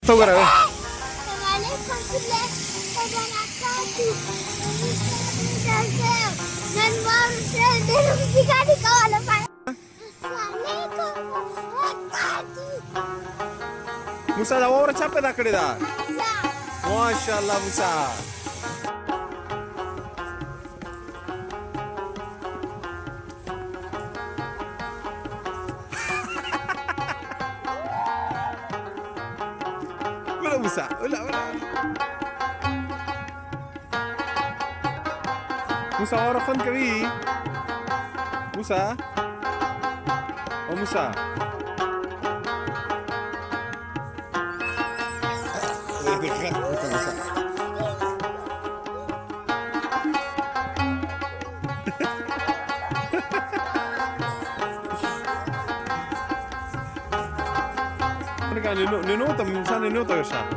Togora. Musa da ora capek dah kede dah. Masya Allah Musa. Ulah Musa, ulah. Musa ora fun kabi. Musa. Oh Musa. Musa. Mereka nenota Musa nenota kesana.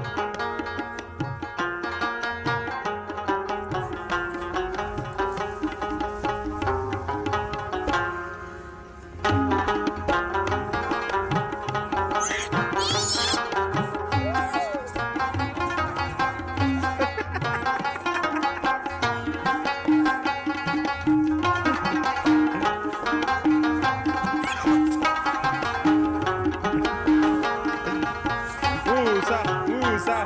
Musa.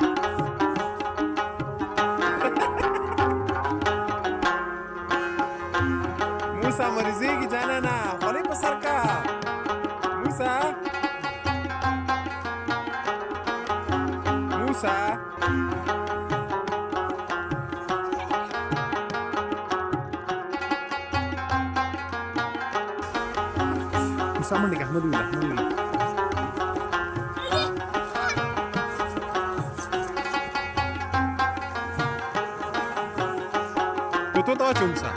Musa मरीज़ेगी जाना ना फले पसर का Musa Musa menikah dulu. Tuh tahu cuma Musa.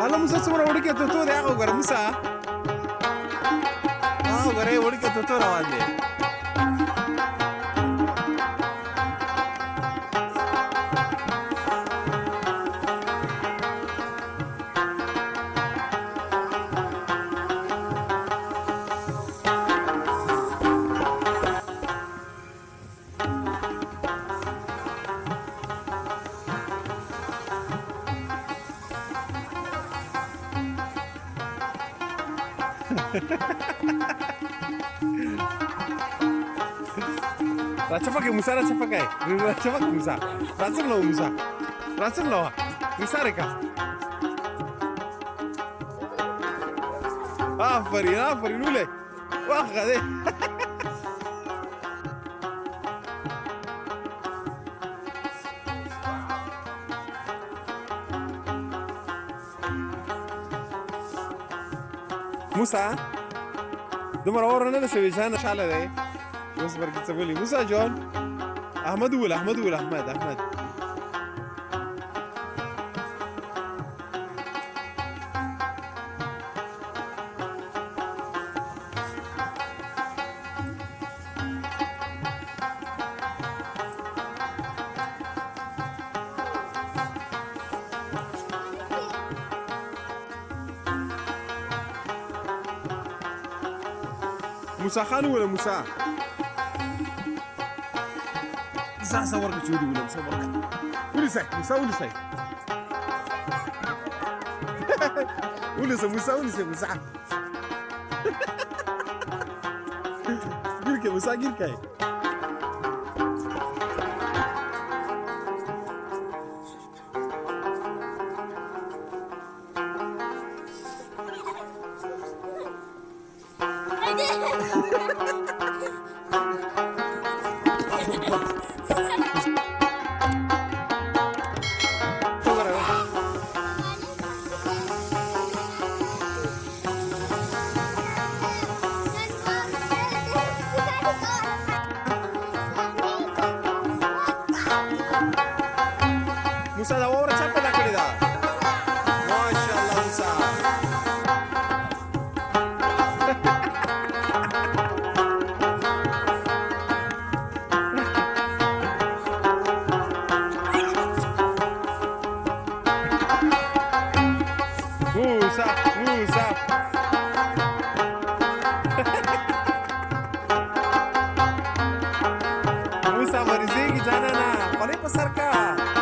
Halo Musa semua udah kita tuh deh aku gara Musa. Gara udah kita tuh rawan deh. Raca pakai Musa. Racun lo. Musa reka. Afarin ule. Wah kade. Musa. دمر ورا انا شوي جانا شعله ده بس بركي تسوي موسى جون احمد موسى خانو ولا موسى صورك تشودي ولا صورك ولسه موسى ولسه موسى جيرك موسى جيرك Musa da ora capek dah kali dah. Masya Allah Musa. Musa, Musa. Musa, mă rizic, Gianana, pare pe sarca.